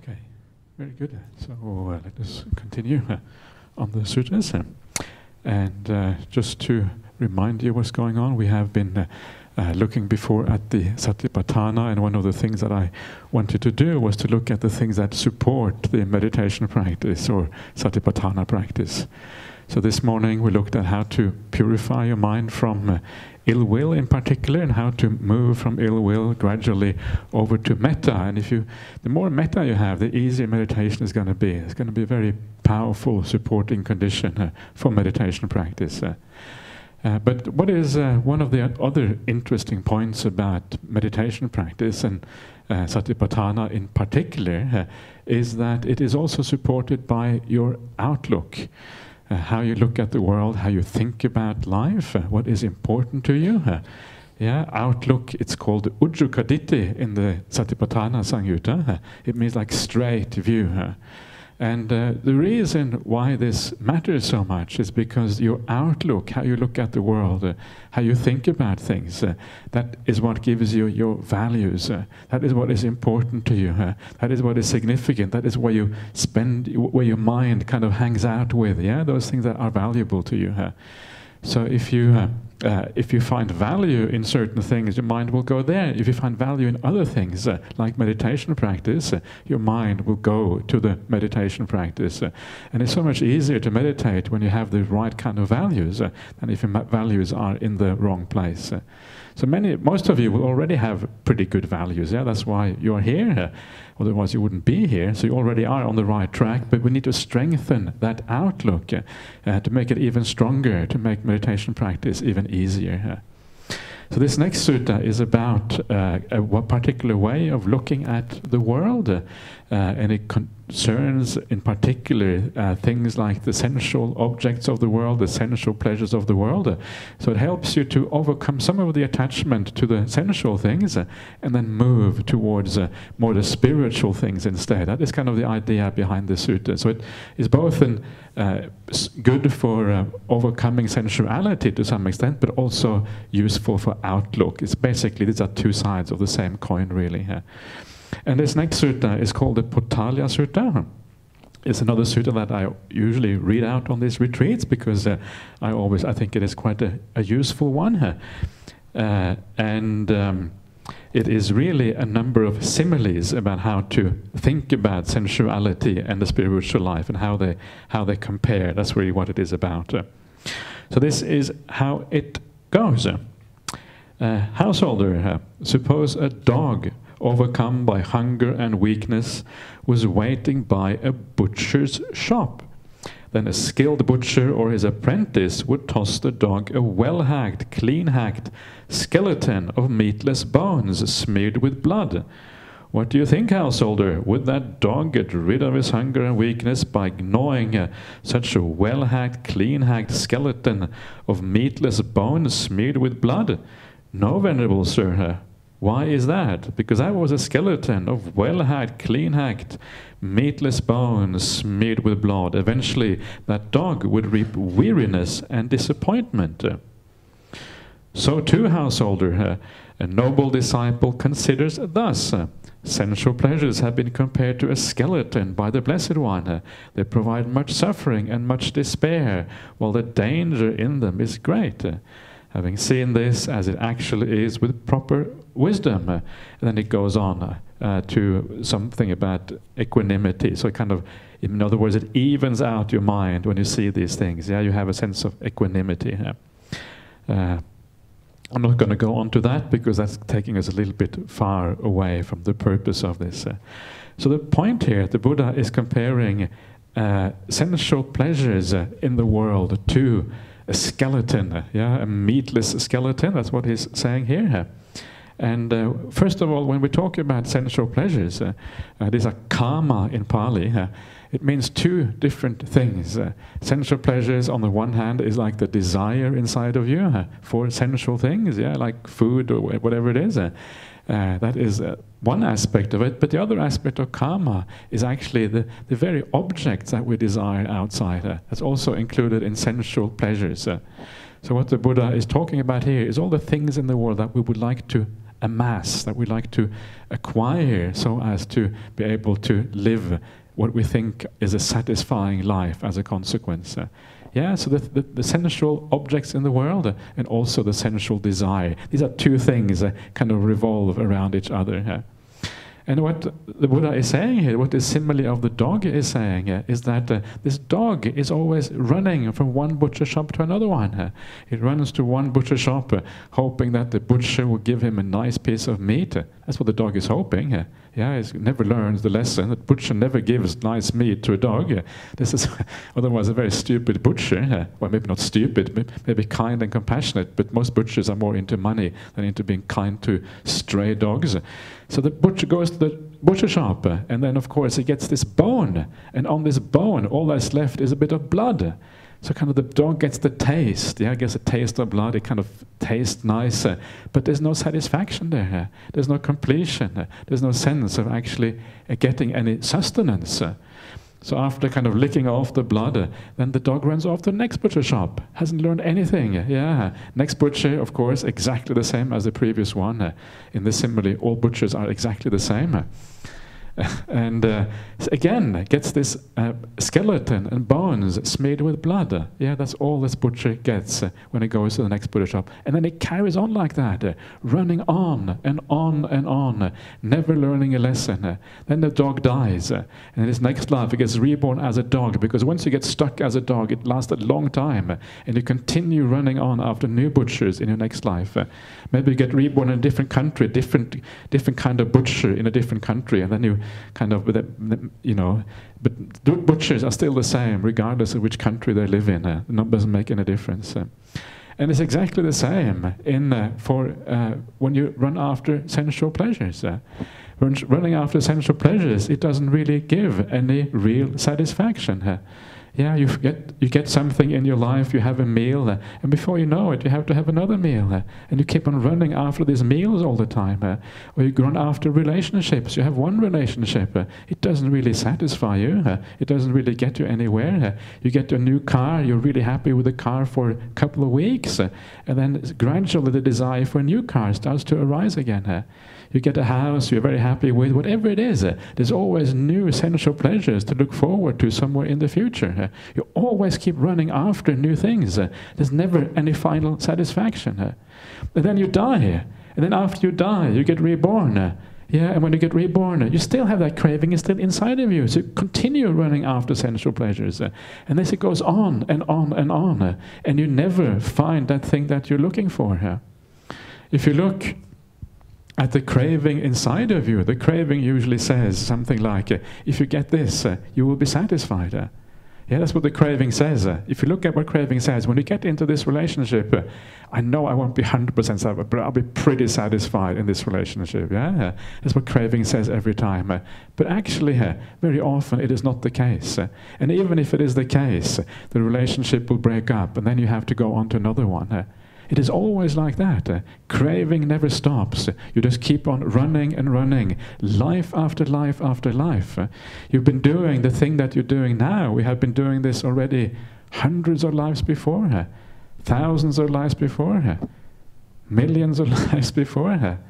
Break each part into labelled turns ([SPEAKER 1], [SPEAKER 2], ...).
[SPEAKER 1] Okay, very good. So let us continue on the sutras. And just to remind you what's going on, we have been looking before at the Satipatthana, and one of the things that I wanted to do was to look at the things that support the meditation practice or Satipatthana practice. So this morning we looked at how to purify your mind from ill will in particular, and how to move from ill will gradually over to metta. And the more metta you have, the easier meditation is going to be. It's going to be a very powerful supporting condition for meditation practice. But what is one of the other interesting points about meditation practice, and Satipatthana in particular, is that it is also supported by your outlook. How you look at the world, how you think about life, what is important to you. Outlook, it's called Ujjukaditti in the Satipatthana Samyutta. It means like straight view. And the reason why this matters so much is because your outlook, how you look at the world, how you think about things, that is what gives you your values. That is what is important to you. That is what is significant. That is where you spend, where your mind kind of hangs out with. Those things that are valuable to you. So if you find value in certain things, your mind will go there. If you find value in other things, like meditation practice, your mind will go to the meditation practice. And it's so much easier to meditate when you have the right kind of values than if your values are in the wrong place. So most of you will already have pretty good values. That's why you're here. Otherwise you wouldn't be here. So you already are on the right track. But we need to strengthen that outlook to make it even stronger, to make meditation practice even easier. So this next sutta is about a particular way of looking at the world, and it concerns in particular things like the sensual objects of the world, the sensual pleasures of the world. So it helps you to overcome some of the attachment to the sensual things and then move towards more the spiritual things instead. That is kind of the idea behind the sutta. So it is both good for overcoming sensuality to some extent, but also useful for outlook. It's basically, these are two sides of the same coin, really. And this next sutta is called the Potalya Sutta. It's another sutta that I usually read out on these retreats because I think it is quite a useful one. It is really a number of similes about how to think about sensuality and the spiritual life and how they compare. That's really what it is about. So this is how it goes. Householder, suppose a dog overcome by hunger and weakness was waiting by a butcher's shop. Then a skilled butcher or his apprentice would toss the dog a well-hacked, clean-hacked skeleton of meatless bones smeared with blood. What do you think, householder? Would that dog get rid of his hunger and weakness by gnawing such a well-hacked, clean-hacked skeleton of meatless bones smeared with blood? No, venerable sir. Why is that? Because that was a skeleton of well-hacked, clean-hacked, meatless bones smeared with blood. Eventually, that dog would reap weariness and disappointment. So too, householder, a noble disciple considers thus. Sensual pleasures have been compared to a skeleton by the Blessed One. They provide much suffering and much despair, while the danger in them is great. Having seen this as it actually is with proper wisdom, and then it goes on to something about equanimity. So it kind of, in other words, it evens out your mind when you see these things. You have a sense of equanimity. I'm not going to go on to that because that's taking us a little bit far away from the purpose of this. So the point here, the Buddha is comparing sensual pleasures in the world to a skeleton, a meatless skeleton. That's what he's saying here. And first of all, when we talk about sensual pleasures, these are kama in Pali. It means two different things. Sensual pleasures, on the one hand, is like the desire inside of you for sensual things, like food or whatever it is. That is one aspect of it, but the other aspect of karma is actually the very objects that we desire outside. That's also included in sensual pleasures. So what the Buddha is talking about here is all the things in the world that we would like to amass, that we like to acquire, so as to be able to live what we think is a satisfying life as a consequence. So the sensual objects in the world and also the sensual desire, these are two things that kind of revolve around each other. And what the Buddha is saying here, what the simile of the dog is saying, is that this dog is always running from one butcher shop to another one. It runs to one butcher shop, hoping that the butcher will give him a nice piece of meat. That's what the dog is hoping. He never learns the lesson that butcher never gives nice meat to a dog. This is otherwise a very stupid butcher. Well, maybe not stupid, maybe kind and compassionate, but most butchers are more into money than into being kind to stray dogs. So the butcher goes to the butcher shop, and then of course he gets this bone, and on this bone all that's left is a bit of blood. So kind of the dog gets the taste, gets a taste of blood, it kind of tastes nice, but there's no satisfaction there, there's no completion, there's no sense of actually getting any sustenance. So after kind of licking off the blood, then the dog runs off to the next butcher shop, hasn't learned anything. Next butcher, of course, exactly the same as the previous one. In this simile, all butchers are exactly the same. And again, gets this skeleton and bones smeared with blood. That's all this butcher gets when he goes to the next butcher shop. And then it carries on like that, running on and on and on, never learning a lesson. Then the dog dies. And in his next life, he gets reborn as a dog, because once you get stuck as a dog, it lasts a long time. And you continue running on after new butchers in your next life. Maybe you get reborn in a different country, different kind of butcher in a different country, and then you kind of, but butchers are still the same regardless of which country they live in. It doesn't make any difference. And it's exactly the same when you run after sensual pleasures. Running after sensual pleasures, it doesn't really give any real satisfaction. You get something in your life, you have a meal, and before you know it, you have to have another meal, and you keep on running after these meals all the time. Or you run after relationships, you have one relationship, it doesn't really satisfy you, it doesn't really get you anywhere. You get a new car, you're really happy with the car for a couple of weeks, and then gradually the desire for a new car starts to arise again. You get a house you're very happy with, whatever it is. There's always new sensual pleasures to look forward to somewhere in the future. You always keep running after new things. There's never any final satisfaction. And then you die. And then after you die, you get reborn. And when you get reborn, you still have that craving, it's still inside of you. So you continue running after sensual pleasures. And this it goes on and on and on. And you never find that thing that you're looking for. If you look at the craving inside of you, the craving usually says something like, if you get this, you will be satisfied. That's what the craving says. If you look at what craving says, when you get into this relationship, I know I won't be 100% satisfied, but I'll be pretty satisfied in this relationship. That's what craving says every time. But actually, very often it is not the case. And even if it is the case, the relationship will break up, and then you have to go on to another one. It is always like that. Craving never stops. You just keep on running and running, life after life after life. You've been doing the thing that you're doing now. We have been doing this already hundreds of lives before, thousands of lives before, millions of lives before.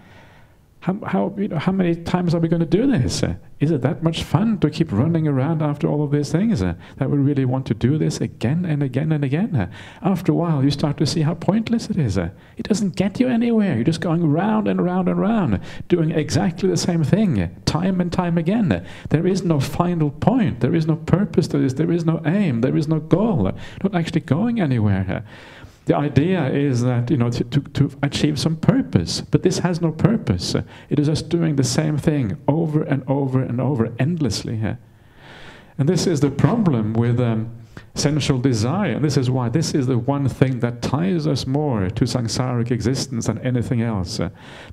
[SPEAKER 1] How many times are we going to do this? Is it that much fun to keep running around after all of these things? That we really want to do this again and again and again? After a while, you start to see how pointless it is. It doesn't get you anywhere. You're just going round and round and round, doing exactly the same thing, time and time again. There is no final point. There is no purpose to this. There is no aim. There is no goal. Not actually going anywhere. The idea is that, to achieve some purpose, but this has no purpose. It is just doing the same thing over and over and over, endlessly. And this is the problem with sensual desire. And this is why this is the one thing that ties us more to samsaric existence than anything else.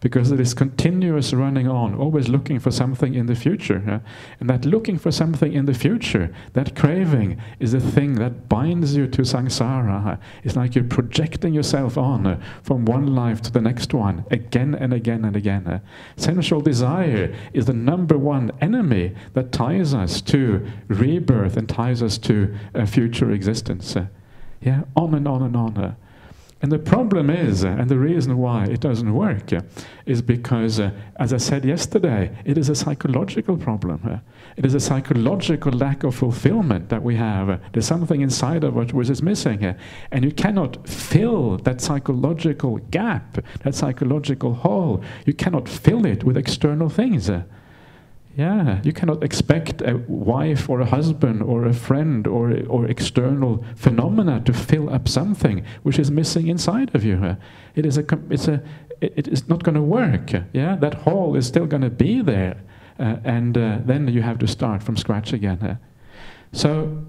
[SPEAKER 1] Because it is continuous running on, always looking for something in the future. And that looking for something in the future, that craving, is the thing that binds you to samsara. It's like you're projecting yourself on from one life to the next one, again and again and again. Sensual desire is the #1 enemy that ties us to rebirth and ties us to future existence. On and on and on. And the problem is, and the reason why it doesn't work, is because, as I said yesterday, it is a psychological problem. It is a psychological lack of fulfillment that we have. There's something inside of us which is missing. And you cannot fill that psychological gap, that psychological hole. You cannot fill it with external things. Yeah, you cannot expect a wife or a husband or a friend or external phenomena to fill up something which is missing inside of you. It is not going to work. Yeah, that hole is still going to be there, and then you have to start from scratch again. So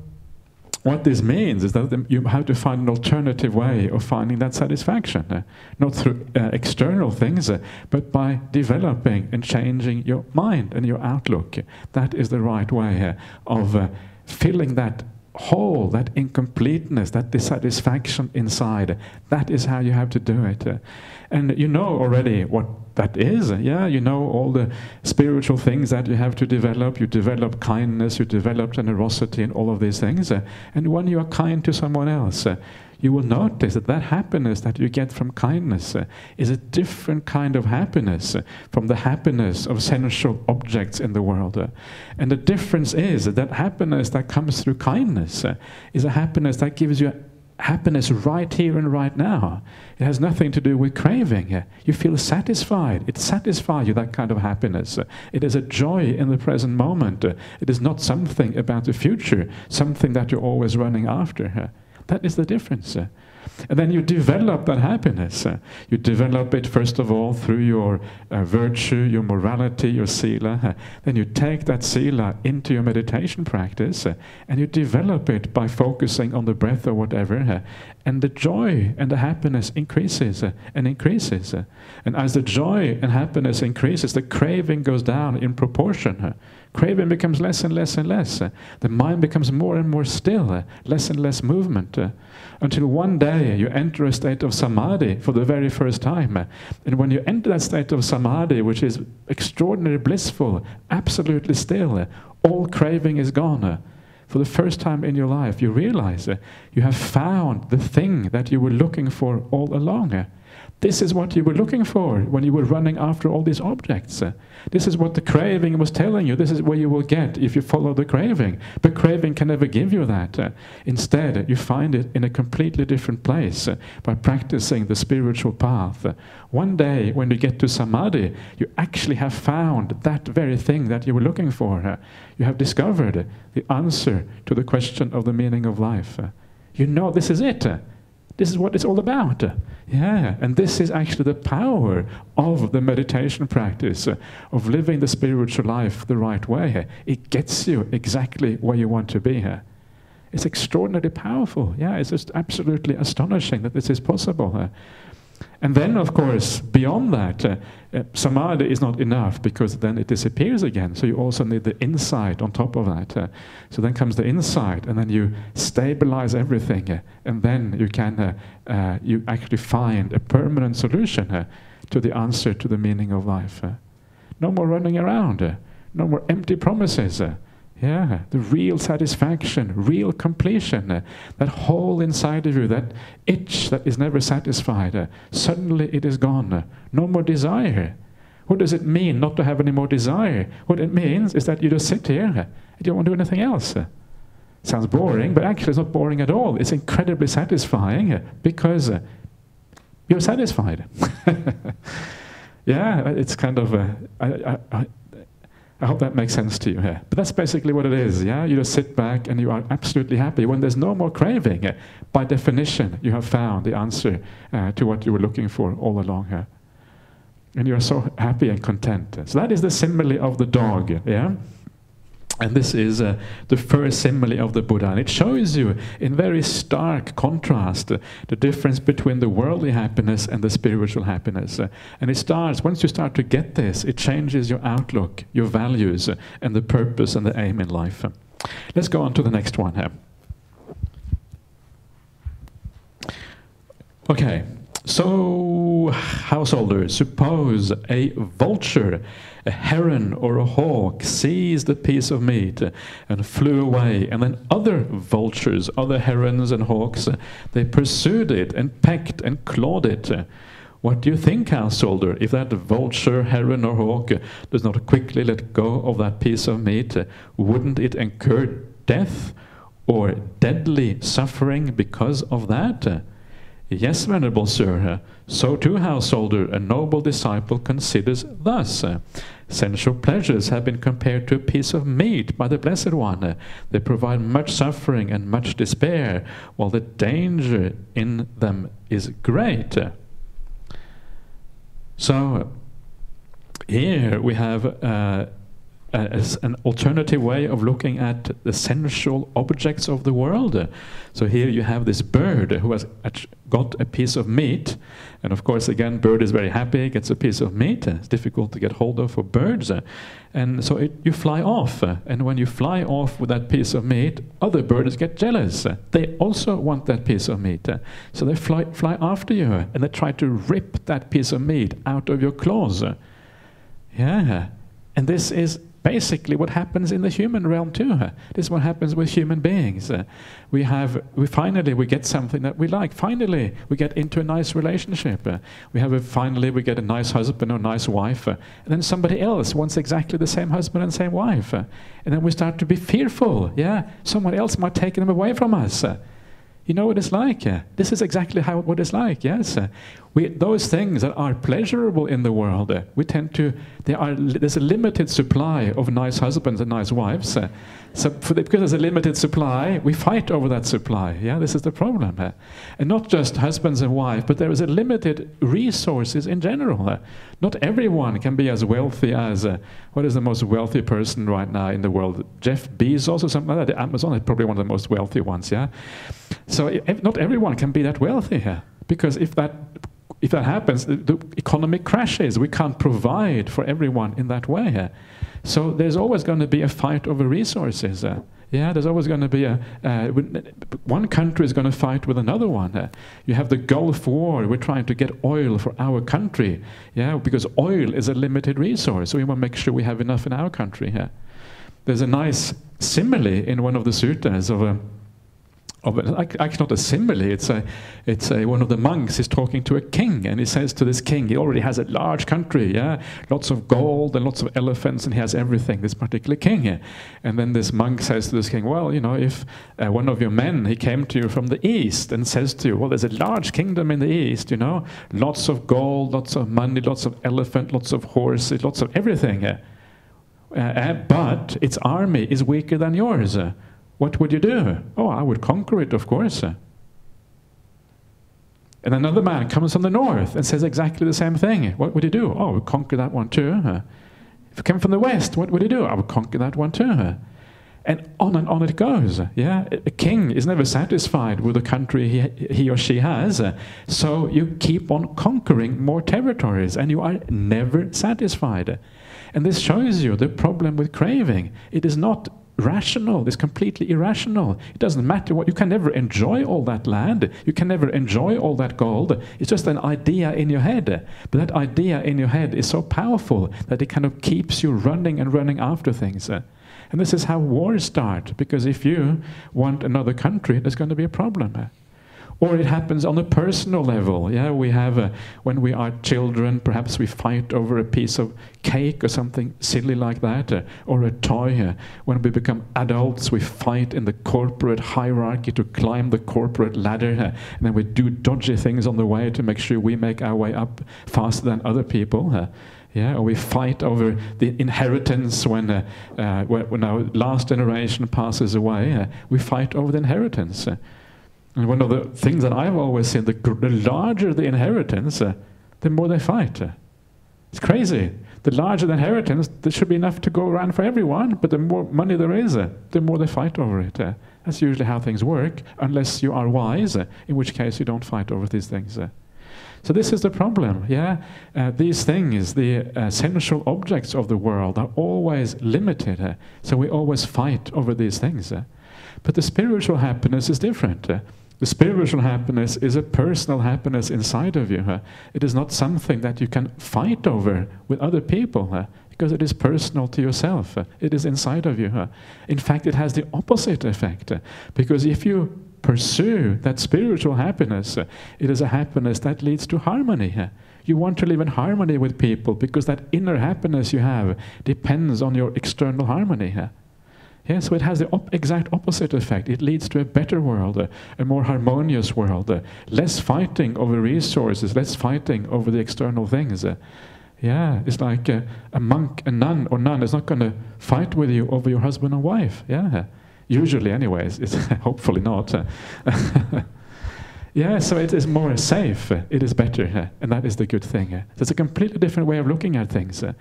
[SPEAKER 1] what this means is that you have to find an alternative way of finding that satisfaction, not through external things, but by developing and changing your mind and your outlook. That is the right way of filling that hole, that incompleteness, that dissatisfaction inside. That is how you have to do it. And you know already what that is. Yeah, you know all the spiritual things that you have to develop. You develop kindness, you develop generosity and all of these things. And when you are kind to someone else, you will notice that that happiness that you get from kindness is a different kind of happiness from the happiness of sensual objects in the world. And the difference is that happiness that comes through kindness is a happiness that gives you happiness right here and right now. It has nothing to do with craving. You feel satisfied. It satisfies you, that kind of happiness. It is a joy in the present moment. It is not something about the future, something that you're always running after. That is the difference. And then you develop that happiness. You develop it first of all through your virtue, your morality, your sila. Then you take that sila into your meditation practice and you develop it by focusing on the breath or whatever. And the joy and the happiness increases and increases. And as the joy and happiness increases, the craving goes down in proportion. Craving becomes less and less and less. The mind becomes more and more still, less and less movement. Until one day you enter a state of Samadhi for the very first time. And when you enter that state of Samadhi, which is extraordinarily blissful, absolutely still, all craving is gone. For the first time in your life, you realize you have found the thing that you were looking for all along. This is what you were looking for when you were running after all these objects. This is what the craving was telling you. This is what you will get if you follow the craving. But craving can never give you that. Instead, you find it in a completely different place by practicing the spiritual path. One day, when you get to Samadhi, you actually have found that very thing that you were looking for. You have discovered the answer to the question of the meaning of life. You know this is it. This is what it's all about. Yeah, and this is actually the power of the meditation practice, of living the spiritual life the right way. It gets you exactly where you want to be. It's extraordinarily powerful. Yeah, it's just absolutely astonishing that this is possible. And then, of course, beyond that, Samadhi is not enough, because then it disappears again. So you also need the insight on top of that. So then comes the insight, and then you stabilize everything, and then you can you actually find a permanent solution to the answer to the meaning of life. No more running around, no more empty promises. Yeah, the real satisfaction, real completion, that hole inside of you, that itch that is never satisfied, suddenly it is gone. No more desire. What does it mean not to have any more desire? What it means is that you just sit here and you don't want to do anything else. Sounds boring, but actually it's not boring at all. It's incredibly satisfying because you're satisfied. Yeah, it's kind of... I hope that makes sense to you here. But that's basically what it is, yeah? You just sit back and you are absolutely happy. When there's no more craving, by definition, you have found the answer to what you were looking for all along here. And you are so happy and content. So that is the simile of the dog, yeah? And this is the first simile of the Buddha. And it shows you in very stark contrast the difference between the worldly happiness and the spiritual happiness. And it starts, once you start to get this, it changes your outlook, your values, and the purpose and the aim in life. Let's go on to the next one here. Okay, So, householders, suppose a vulture, a heron or a hawk seized a piece of meat and flew away, and then other vultures, other herons and hawks, they pursued it and pecked and clawed it. What do you think, householder, if that vulture, heron or hawk does not quickly let go of that piece of meat, wouldn't it incur death or deadly suffering because of that? Yes, venerable sir, so too, householder, a noble disciple considers thus. Sensual pleasures have been compared to a piece of meat by the Blessed One. They provide much suffering and much despair, while the danger in them is great. So, here we have as an alternative way of looking at the sensual objects of the world. So here you have this bird who has got a piece of meat, and of course again bird is very happy, gets a piece of meat. It's difficult to get hold of for birds, and so you fly off, and when you fly off with that piece of meat, other birds get jealous. They also want that piece of meat, so they fly after you, and they try to rip that piece of meat out of your claws. Yeah, and this is basically what happens in the human realm too. This is what happens with human beings. We finally get something that we like. Finally we get into a nice relationship. Finally we get a nice husband or nice wife, and then somebody else wants exactly the same husband and same wife, and then we start to be fearful. Yeah, someone else might take them away from us. You know what it's like. This is exactly what it's like. Yes, those things that are pleasurable in the world, there's a limited supply of nice husbands and nice wives. Because there's a limited supply, we fight over that supply. Yeah, this is the problem. And not just husbands and wives, but there is a limited resources in general. Not everyone can be as wealthy as what is the most wealthy person right now in the world? Jeff Bezos or something like that. Amazon is probably one of the most wealthy ones. Yeah. So not everyone can be that wealthy here, because if that happens, the economy crashes. We can't provide for everyone in that way. So there's always going to be a fight over resources. Yeah, there's always going to be one country is going to fight with another one. You have the Gulf War. We're trying to get oil for our country. Yeah, because oil is a limited resource, so we want to make sure we have enough in our country. There's a nice simile in one of the suttas actually not a simile, it's one of the monks is talking to a king, and he says to this king, he already has a large country, yeah, lots of gold and lots of elephants, and he has everything, this particular king. And then this monk says to this king, well, you know, if one of your men, he came to you from the east and says to you, well, there's a large kingdom in the east, you know, lots of gold, lots of money, lots of elephant, lots of horses, lots of everything, but its army is weaker than yours. What would you do? Oh, I would conquer it, of course. And another man comes from the north and says exactly the same thing. What would you do? Oh, I would conquer that one too. If you come from the west, what would you do? I would conquer that one too. And on it goes. Yeah, a king is never satisfied with the country he or she has. So you keep on conquering more territories, and you are never satisfied. And this shows you the problem with craving. It is not rational, it's completely irrational. It doesn't matter what, you can never enjoy all that land, you can never enjoy all that gold. It's just an idea in your head. But that idea in your head is so powerful that it kind of keeps you running and running after things. And this is how wars start, because if you want another country, there's going to be a problem. Or it happens on a personal level. Yeah, we have when we are children, perhaps we fight over a piece of cake or something silly like that, or a toy. When we become adults, we fight in the corporate hierarchy to climb the corporate ladder, and then we do dodgy things on the way to make sure we make our way up faster than other people. Yeah, or we fight over the inheritance when our last generation passes away. We fight over the inheritance. And one of the things that I've always seen, the larger the inheritance, the more they fight. It's crazy. The larger the inheritance, there should be enough to go around for everyone, but the more money there is, the more they fight over it. That's usually how things work, unless you are wise, in which case you don't fight over these things. So this is the problem, yeah? These things, the sensual objects of the world, are always limited, so we always fight over these things. But the spiritual happiness is different. The spiritual happiness is a personal happiness inside of you. It is not something that you can fight over with other people, because it is personal to yourself. It is inside of you. In fact, it has the opposite effect, because if you pursue that spiritual happiness, it is a happiness that leads to harmony. You want to live in harmony with people, because that inner happiness you have depends on your external harmony. Yeah, so it has the exact opposite effect. It leads to a better world, a more harmonious world, less fighting over resources, less fighting over the external things. Yeah, it's like a monk, a nun or nun is not going to fight with you over your husband and wife. Yeah, usually anyways, it's hopefully not. Yeah, so it is more safe, it is better, and that is the good thing. So it's a completely different way of looking at things. And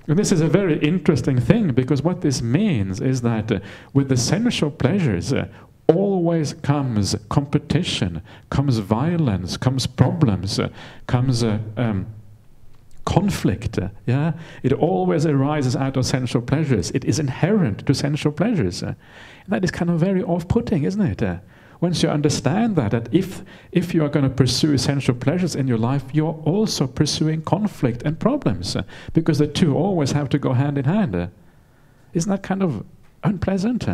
[SPEAKER 1] this is a very interesting thing, because what this means is that with the sensual pleasures, always comes competition, comes violence, comes problems, comes conflict. Yeah, it always arises out of sensual pleasures. It is inherent to sensual pleasures. That is kind of very off-putting, isn't it? Once you understand that if you are going to pursue essential pleasures in your life, you're also pursuing conflict and problems, because the two always have to go hand in hand. Isn't that kind of unpleasant?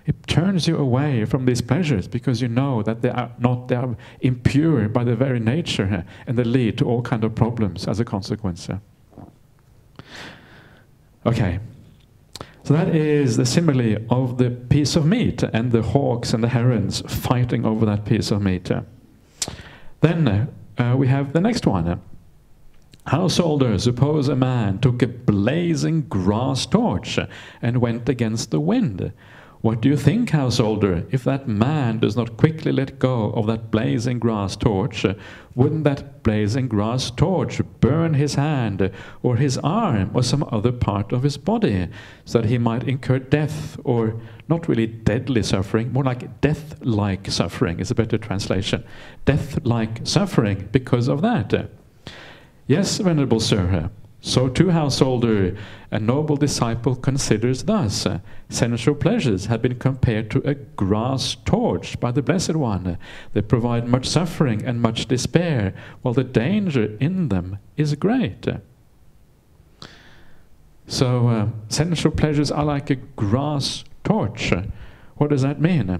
[SPEAKER 1] It turns you away from these pleasures, because you know that they are impure by their very nature, and they lead to all kind of problems as a consequence. Okay. So that is the simile of the piece of meat and the hawks and the herons fighting over that piece of meat. Then we have the next one. Householder, suppose a man took a blazing grass torch and went against the wind. What do you think, householder, if that man does not quickly let go of that blazing grass torch? Wouldn't that blazing grass torch burn his hand or his arm or some other part of his body, so that he might incur death, or not really deadly suffering, more like death-like suffering is a better translation. Death-like suffering because of that. Yes, Venerable Sir. So too, householder, a noble disciple considers thus. Sensual pleasures have been compared to a grass torch by the Blessed One. They provide much suffering and much despair, while the danger in them is great. So sensual pleasures are like a grass torch. What does that mean?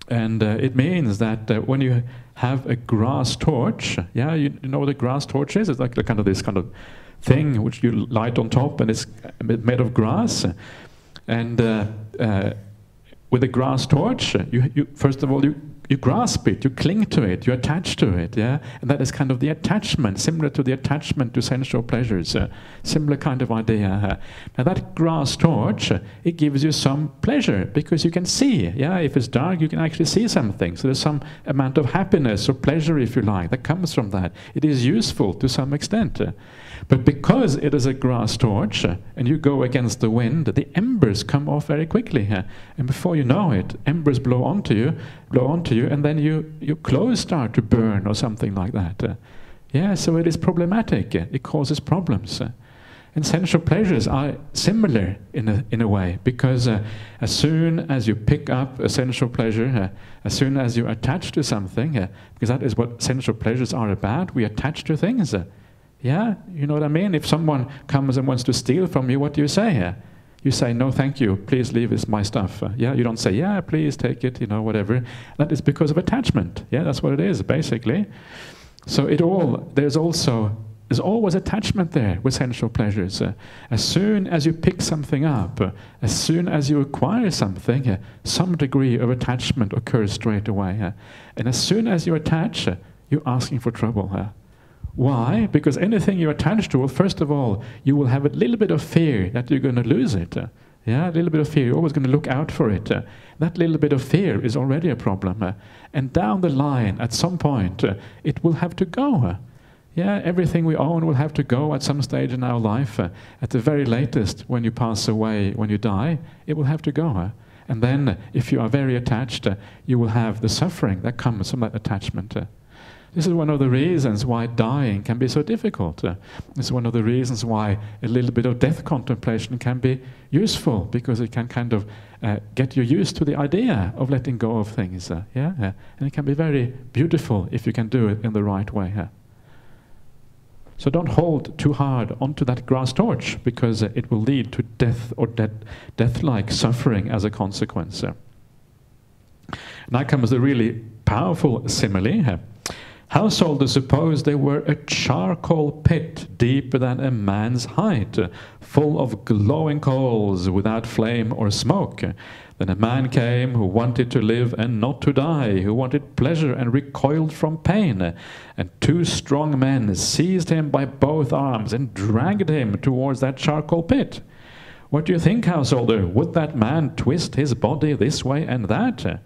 [SPEAKER 1] And it means that when you have a grass torch, yeah, you know what a grass torch is? It's like this kind of thing which you light on top, and it's made of grass. And with a grass torch, you first of all you grasp it, you cling to it, you attach to it, yeah, and that is kind of the attachment, similar to the attachment to sensual pleasures, similar kind of idea. Now that grass torch, it gives you some pleasure, because you can see, yeah, if it's dark you can actually see something, so there's some amount of happiness or pleasure, if you like, that comes from that. It is useful to some extent. But because it is a grass torch and you go against the wind, the embers come off very quickly, and before you know it, embers blow onto you, and then your clothes start to burn or something like that. Yeah, so it is problematic. It causes problems. And sensual pleasures are similar in a way, because as soon as you pick up a sensual pleasure, as soon as you attach to something, because that is what sensual pleasures are about, we attach to things. Yeah, you know what I mean? If someone comes and wants to steal from you, what do you say? You say, no, thank you, please leave this my stuff. Yeah, you don't say, yeah, please take it, you know, whatever. That is because of attachment. Yeah, that's what it is, basically. So there's always attachment there with sensual pleasures. As soon as you pick something up, as soon as you acquire something, some degree of attachment occurs straight away. And as soon as you attach, you're asking for trouble. Why? Because anything you attach to, well, first of all, you will have a little bit of fear that you're going to lose it. Yeah, a little bit of fear. You're always going to look out for it. That little bit of fear is already a problem. And down the line, at some point, it will have to go. Yeah, everything we own will have to go at some stage in our life. At the very latest, when you pass away, when you die, it will have to go. And then, if you are very attached, you will have the suffering that comes from that attachment. This is one of the reasons why dying can be so difficult. This is one of the reasons why a little bit of death contemplation can be useful, because it can kind of get you used to the idea of letting go of things. And it can be very beautiful if you can do it in the right way. So don't hold too hard onto that grass torch, because it will lead to death or death-like suffering as a consequence. Now comes the really powerful simile. Householders suppose they were a charcoal pit deeper than a man's height, full of glowing coals without flame or smoke. Then a man came who wanted to live and not to die, who wanted pleasure and recoiled from pain. And two strong men seized him by both arms and dragged him towards that charcoal pit. What do you think, householder? Would that man twist his body this way and that?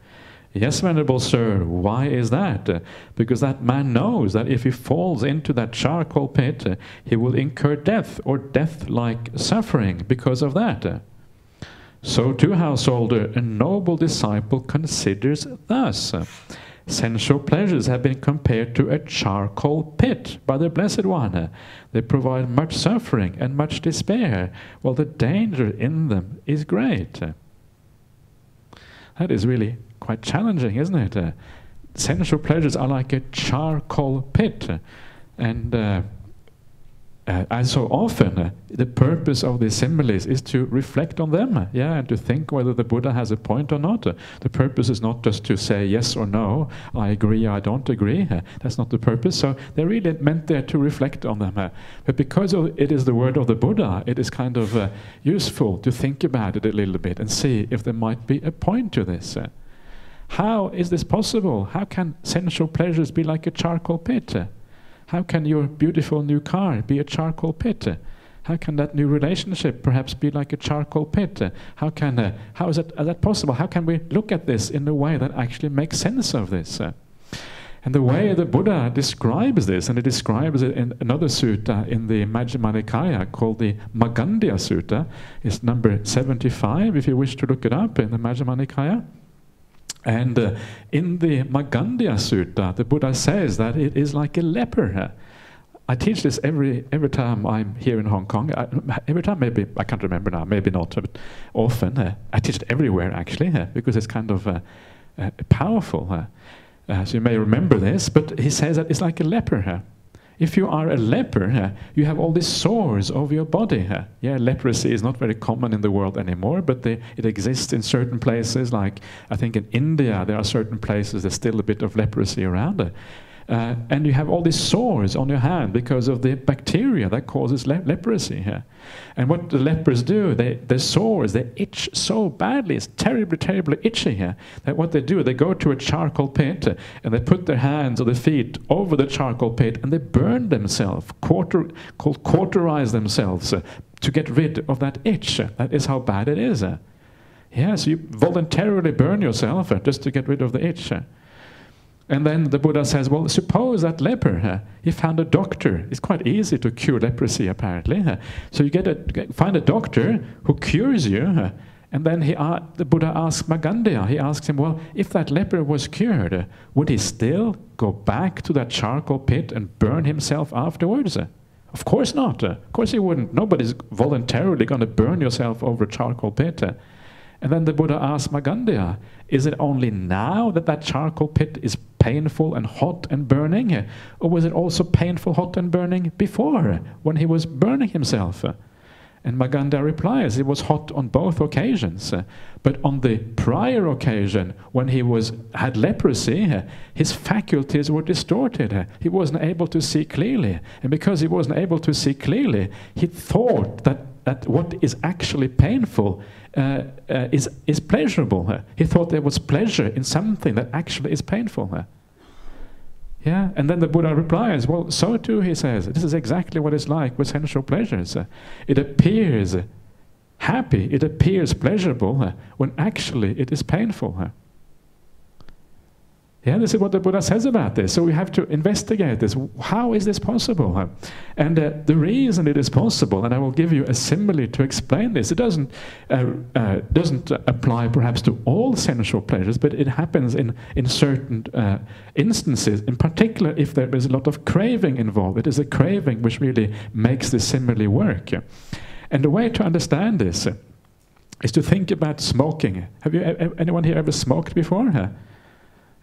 [SPEAKER 1] Yes, venerable sir. Why is that? Because that man knows that if he falls into that charcoal pit, he will incur death or death-like suffering because of that. So too, householder, a noble disciple considers thus. Sensual pleasures have been compared to a charcoal pit by the Blessed One. They provide much suffering and much despair, while the danger in them is great. That is really quite challenging, isn't it? Sensual pleasures are like a charcoal pit, and as so often, the purpose of these similes is to reflect on them, and to think whether the Buddha has a point or not. The purpose is not just to say yes or no, I agree, I don't agree. That's not the purpose. So they're really meant there to reflect on them. But because it is the word of the Buddha, it is kind of useful to think about it a little bit and see if there might be a point to this. How is this possible? How can sensual pleasures be like a charcoal pit? How can your beautiful new car be a charcoal pit? How can that new relationship perhaps be like a charcoal pit? How is that possible? How can we look at this in a way that actually makes sense of this? And the way the Buddha describes this, and he describes it in another sutta in the Majjhima Nikaya called the Magandiya Sutta, is number 75, if you wish to look it up in the Majjhima Nikaya. And in the Magandiya Sutta, the Buddha says that it is like a leper. I teach this every time I'm here in Hong Kong. Every time, maybe, I can't remember now, maybe not, but often. I teach it everywhere, actually, because it's kind of powerful. So you may remember this, but he says that it's like a leper. If you are a leper, you have all these sores over your body. Leprosy is not very common in the world anymore, but it exists in certain places, like I think in India there are certain places there's still a bit of leprosy around. And you have all these sores on your hand because of the bacteria that causes leprosy. And what the lepers do, their sores, they itch so badly, it's terribly itchy, that what they do, they go to a charcoal pit and they put their hands or their feet over the charcoal pit and they burn themselves, cauterize themselves to get rid of that itch. That is how bad it is. So you voluntarily burn yourself just to get rid of the itch. And then the Buddha says, well, suppose that leper, he found a doctor. It's quite easy to cure leprosy, apparently. So you find a doctor who cures you, and then the Buddha asks Magandiya, he asks him, well, if that leper was cured, would he still go back to that charcoal pit and burn himself afterwards? Of course not. Of course he wouldn't. Nobody's voluntarily going to burn yourself over a charcoal pit. And then the Buddha asked Magandiya, is it only now that charcoal pit is painful and hot and burning? Or was it also painful, hot and burning before, when he was burning himself? And Magandiya replies, it was hot on both occasions. But on the prior occasion, when he had leprosy, his faculties were distorted. He wasn't able to see clearly. And because he wasn't able to see clearly, he thought that what is actually painful is pleasurable. He thought there was pleasure in something that actually is painful. And then the Buddha replies, well, so too, he says, this is exactly what it's like with sensual pleasures. It appears happy, it appears pleasurable, when actually it is painful. Yeah, this is what the Buddha says about this. So we have to investigate this. How is this possible? And the reason it is possible, and I will give you a simile to explain this. It doesn't apply perhaps to all sensual pleasures, but it happens in certain instances. In particular, if there is a lot of craving involved, it is a craving which really makes the simile work. And the way to understand this is to think about smoking. Have you anyone here ever smoked before?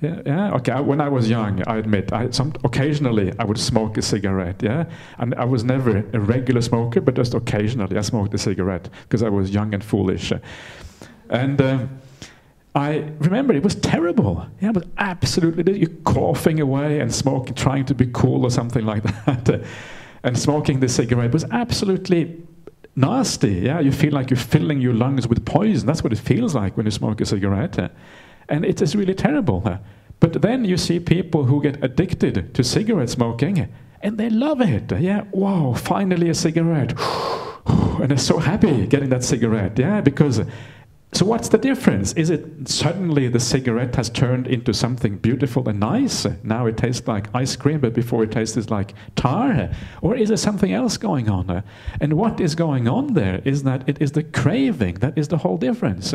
[SPEAKER 1] Yeah. Okay. When I was young, I admit, occasionally I would smoke a cigarette. Yeah, and I was never a regular smoker, but just occasionally I smoked a cigarette because I was young and foolish. And I remember it was terrible. Yeah, it was absolutely. You're coughing away and smoking, trying to be cool or something like that, and smoking the cigarette was absolutely nasty. Yeah, you feel like you're filling your lungs with poison. That's what it feels like when you smoke a cigarette. And it is really terrible. But then you see people who get addicted to cigarette smoking, and they love it. Yeah, wow, finally a cigarette. And they're so happy getting that cigarette. Yeah, because... So what's the difference? Is it suddenly the cigarette has turned into something beautiful and nice? Now it tastes like ice cream, but before it tasted like tar? Or is there something else going on? And what is going on there is that it is the craving that is the whole difference.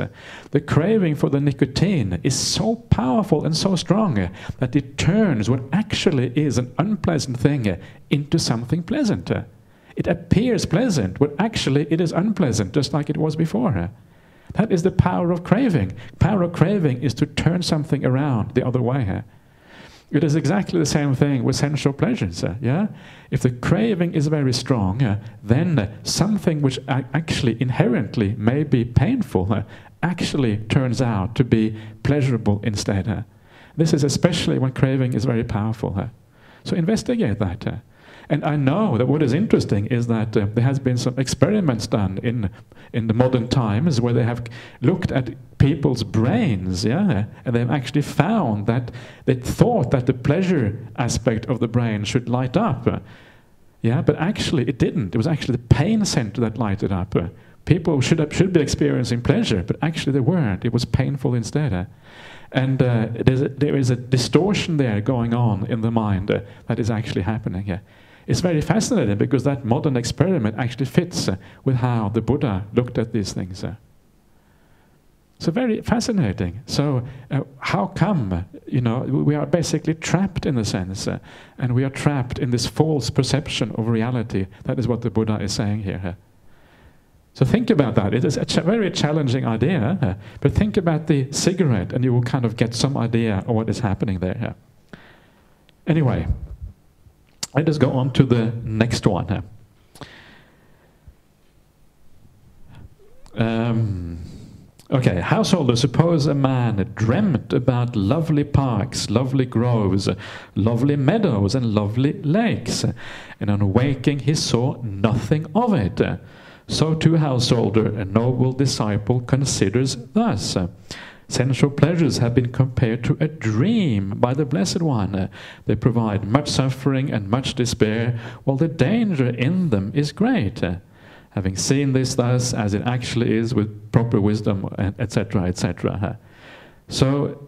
[SPEAKER 1] The craving for the nicotine is so powerful and so strong that it turns what actually is an unpleasant thing into something pleasant. It appears pleasant, but actually it is unpleasant, just like it was before. That is the power of craving. Power of craving is to turn something around the other way. It is exactly the same thing with sensual pleasures. Yeah? If the craving is very strong, then something which actually inherently may be painful actually turns out to be pleasurable instead. This is especially when craving is very powerful. So investigate that. And I know that what is interesting is that there has been some experiments done in the modern times where they have looked at people's brains, yeah, and they've actually found that they thought that the pleasure aspect of the brain should light up, yeah, but actually it didn't. It was actually the pain center that lighted up. People should be experiencing pleasure, but actually they weren't. It was painful instead. And there is a distortion there going on in the mind that is actually happening. It's very fascinating because that modern experiment actually fits with how the Buddha looked at these things. So very fascinating. So how come, we are basically trapped in a sense, and we are trapped in this false perception of reality. That is what the Buddha is saying here. So think about that. It is a very challenging idea, but think about the cigarette and you will kind of get some idea of what is happening there. Anyway, let us go on to the next one. Okay, householder, suppose a man dreamt about lovely parks, lovely groves, lovely meadows and lovely lakes, and on waking he saw nothing of it. So too, householder, a noble disciple considers thus. Sensual pleasures have been compared to a dream by the Blessed One. They provide much suffering and much despair, while the danger in them is great. Having seen this thus, as it actually is with proper wisdom, etc., etc. So,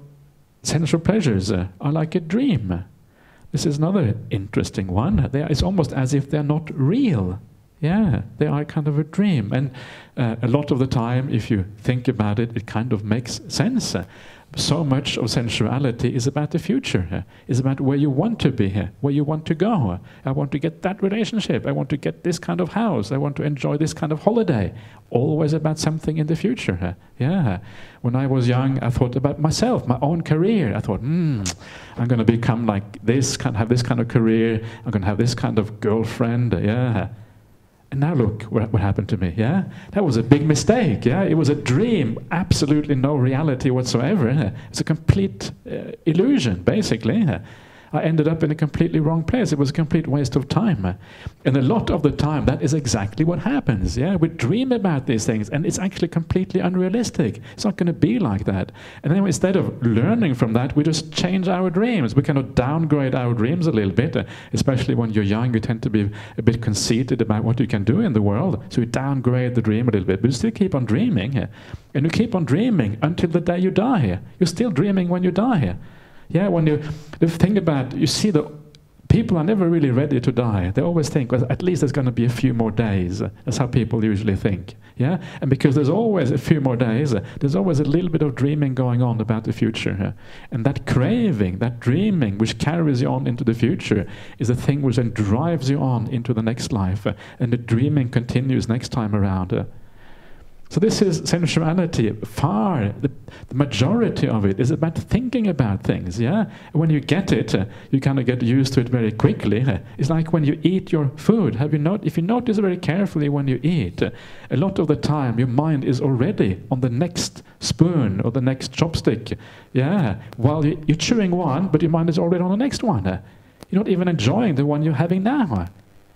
[SPEAKER 1] sensual pleasures are like a dream. This is another interesting one. It's almost as if they're not real. Yeah, they are kind of a dream. And a lot of the time, if you think about it, it kind of makes sense. So much of sensuality is about the future, is about where you want to be, where you want to go. I want to get that relationship. I want to get this kind of house. I want to enjoy this kind of holiday. Always about something in the future. Yeah. When I was young, I thought about myself, my own career. I thought, I'm going to become like this, have this kind of career. I'm going to have this kind of girlfriend. Yeah. And now look what happened to me, yeah? That was a big mistake, yeah? It was a dream, absolutely no reality whatsoever. It's a complete illusion, basically. I ended up in a completely wrong place. It was a complete waste of time. And a lot of the time, that is exactly what happens, yeah? We dream about these things, and it's actually completely unrealistic. It's not going to be like that. And then instead of learning from that, we just change our dreams. We kind of downgrade our dreams a little bit, especially when you're young, you tend to be a bit conceited about what you can do in the world. So you downgrade the dream a little bit, but you still keep on dreaming. And you keep on dreaming until the day you die. You're still dreaming when you die. Yeah, when you think about, you see the people are never really ready to die. They always think, well, at least there's going to be a few more days. That's how people usually think. Yeah, and because there's always a few more days, there's always a little bit of dreaming going on about the future. And that craving, that dreaming, which carries you on into the future, is the thing which then drives you on into the next life. And the dreaming continues next time around. So this is sensuality. The majority of it is about thinking about things, yeah? And when you get it, you kind of get used to it very quickly. It's like when you eat your food. If you notice very carefully when you eat, a lot of the time your mind is already on the next spoon or the next chopstick, yeah? While you're chewing one, but your mind is already on the next one. You're not even enjoying the one you're having now.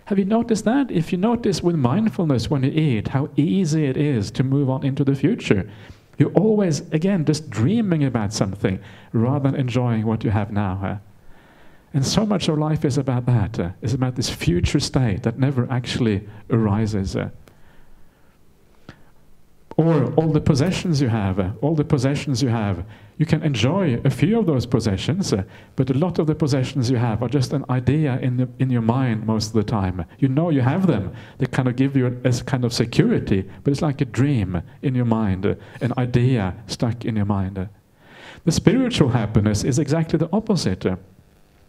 [SPEAKER 1] Have you noticed that? If you notice with mindfulness when you eat, how easy it is to move on into the future. You're always, again, just dreaming about something rather than enjoying what you have now. And so much of life is about that. It's about this future state that never actually arises. Or all the possessions you have, you can enjoy a few of those possessions, but a lot of the possessions you have are just an idea in your mind most of the time. You know you have them. They kind of give you a kind of security, but it's like a dream in your mind, an idea stuck in your mind. The spiritual happiness is exactly the opposite.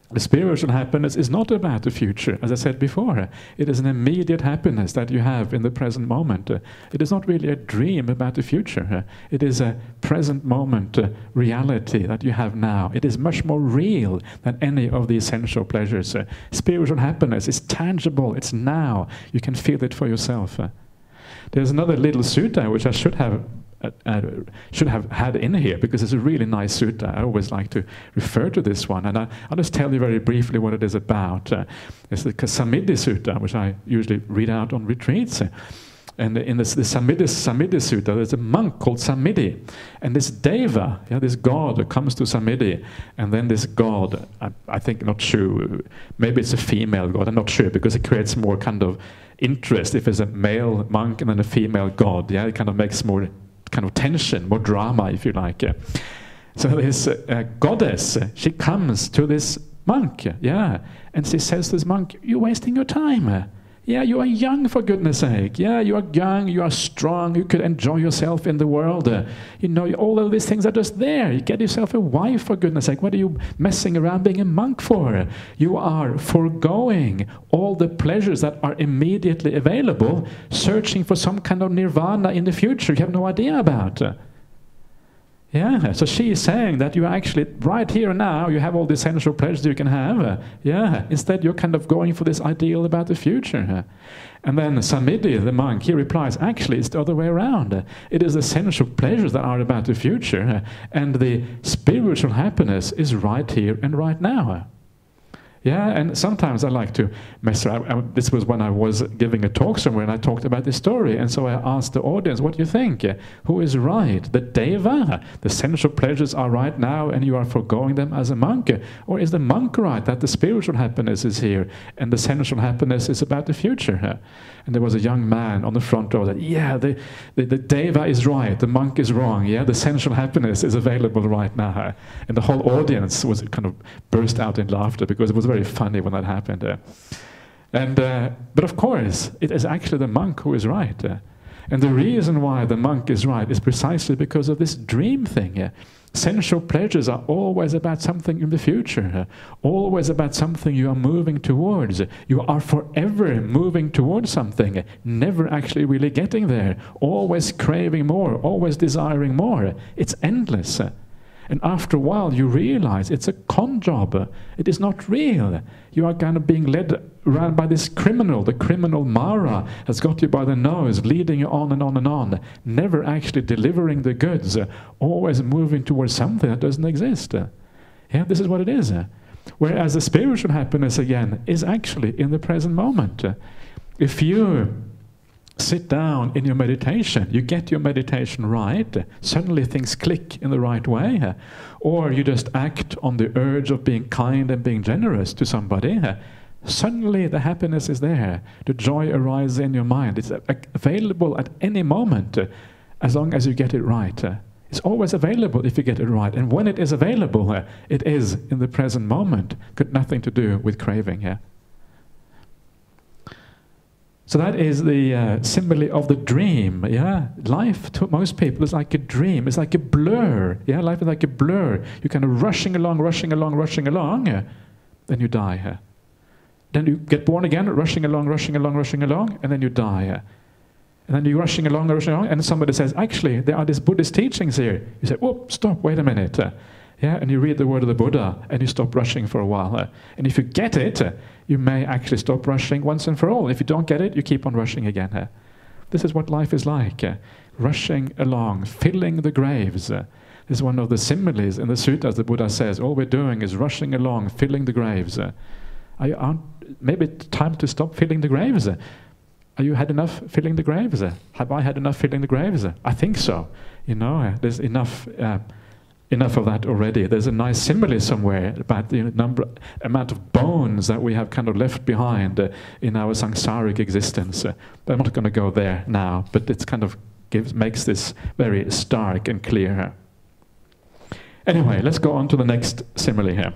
[SPEAKER 1] The spiritual happiness is not about the future, as I said before. It is an immediate happiness that you have in the present moment. It is not really a dream about the future. It is a present moment reality that you have now. It is much more real than any of the essential pleasures. Spiritual happiness is tangible. It's now. You can feel it for yourself. There's another little sutta which I should have had in here, because it's a really nice sutta. I always like to refer to this one, and I'll just tell you very briefly what it is about. It's the Samadhi Sutta, which I usually read out on retreats. And in the Samadhi Sutta, there's a monk called Samadhi, and this Deva, this god, comes to Samadhi, and then this god, I think, not sure, maybe it's a female god, I'm not sure, because it creates more kind of interest if it's a male monk and then a female god. Yeah, it kind of makes more kind of tension, more drama, if you like. So this goddess, she comes to this monk, yeah, and she says to this monk, "You're wasting your time. Yeah, you are young, for goodness sake. Yeah, you are young, you are strong, you could enjoy yourself in the world. You know, all of these things are just there. You get yourself a wife, for goodness sake. What are you messing around being a monk for? You are foregoing all the pleasures that are immediately available, searching for some kind of nirvana in the future you have no idea about." Yeah, so she is saying that you are actually right here and now, you have all the essential pleasures you can have. Yeah, instead you're kind of going for this ideal about the future. And then Samadhi, the monk, he replies, actually it's the other way around. It is essential pleasures that are about the future, and the spiritual happiness is right here and right now. Yeah, and sometimes I like to mess around. This was when I was giving a talk somewhere and I talked about this story, and so I asked the audience, what do you think? Who is right? The Deva, the sensual pleasures are right now and you are foregoing them as a monk? Or is the monk right, that the spiritual happiness is here and the sensual happiness is about the future? And there was a young man on the front row that, yeah, the Deva is right, the monk is wrong, yeah, the sensual happiness is available right now. And the whole audience was kind of burst out in laughter, because it was very funny when that happened. But of course, it is actually the monk who is right. And the reason why the monk is right is precisely because of this dream thing. Sensual pleasures are always about something in the future, always about something you are moving towards. You are forever moving towards something, never actually really getting there, always craving more, always desiring more. It's endless. And after a while you realize it's a con job. It is not real. You are kind of being led around by this criminal. The criminal Mara has got you by the nose, leading you on and on and on, never actually delivering the goods, always moving towards something that doesn't exist. Yeah, this is what it is. Whereas the spiritual happiness, again, is actually in the present moment. If you sit down in your meditation, you get your meditation right, suddenly things click in the right way, or you just act on the urge of being kind and being generous to somebody, suddenly the happiness is there, the joy arises in your mind. It's available at any moment, as long as you get it right. It's always available if you get it right. And when it is available, it is in the present moment. Got nothing to do with craving here. So that is the simile of the dream. Yeah, life to most people is like a dream. It's like a blur. Yeah, life is like a blur. You're kind of rushing along, then you die. Then you get born again, rushing along, and then you die. And then you're rushing along, and somebody says, actually, there are these Buddhist teachings here. You say, whoop, stop, wait a minute. And you read the word of the Buddha, and you stop rushing for a while. And if you get it, you may actually stop rushing once and for all. If you don't get it, you keep on rushing again. This is what life is like. Rushing along, filling the graves. This is one of the similes in the suttas. The Buddha says, all we're doing is rushing along, filling the graves. Maybe it's time to stop filling the graves. Have you had enough filling the graves? Have I had enough filling the graves? I think so. There's enough of that already. There's a nice simile somewhere about the amount of bones that we have kind of left behind in our samsaric existence. But I'm not going to go there now, but it's kind of makes this very stark and clear. Anyway, let's go on to the next simile here.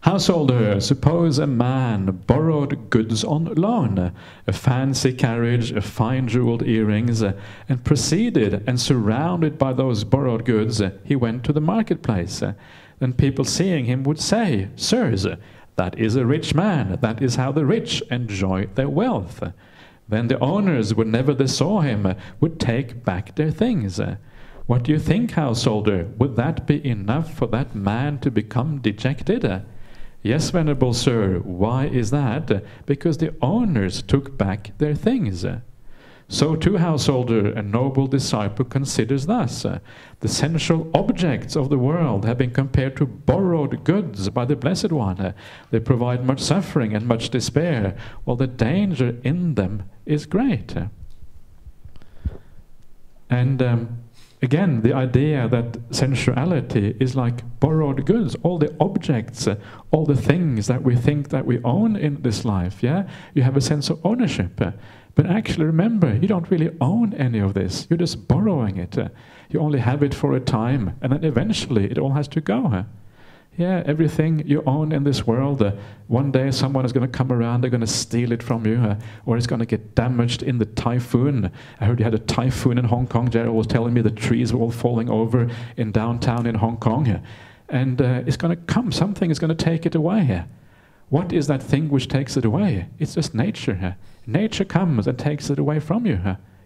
[SPEAKER 1] Householder, suppose a man borrowed goods on loan, a fancy carriage, a fine jeweled earrings, and proceeded, and surrounded by those borrowed goods, he went to the marketplace. Then people seeing him would say, sirs, that is a rich man, that is how the rich enjoy their wealth. Then the owners, whenever they saw him, would take back their things. What do you think, householder? Would that be enough for that man to become dejected? Yes, Venerable Sir. Why is that? Because the owners took back their things. So too, householder, a noble disciple considers thus. The sensual objects of the world have been compared to borrowed goods by the Blessed One. They provide much suffering and much despair, while the danger in them is great. And again, the idea that sensuality is like borrowed goods, all the objects, all the things that we think that we own in this life, yeah? You have a sense of ownership. But actually, remember, you don't really own any of this. You're just borrowing it. You only have it for a time, and then eventually it all has to go. Yeah, everything you own in this world, one day someone is going to come around, they're going to steal it from you, or it's going to get damaged in the typhoon. I heard you had a typhoon in Hong Kong. Gerald was telling me the trees were all falling over in downtown in Hong Kong. And it's going to come, something is going to take it away. What is that thing which takes it away? It's just nature. Nature comes and takes it away from you.